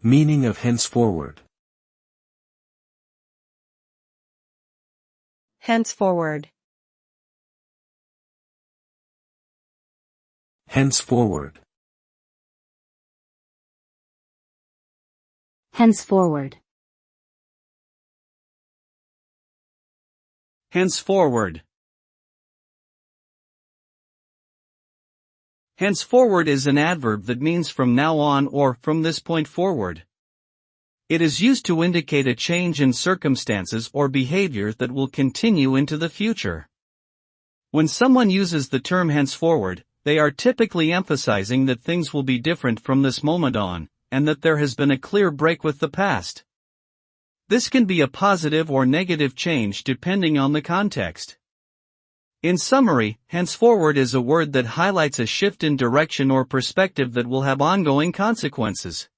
Meaning of henceforward. Henceforward. Henceforward. Henceforward. Henceforward. Henceforward is an adverb that means from now on or from this point forward. It is used to indicate a change in circumstances or behavior that will continue into the future. When someone uses the term henceforward, they are typically emphasizing that things will be different from this moment on, and that there has been a clear break with the past. This can be a positive or negative change depending on the context. In summary, henceforward is a word that highlights a shift in direction or perspective that will have ongoing consequences.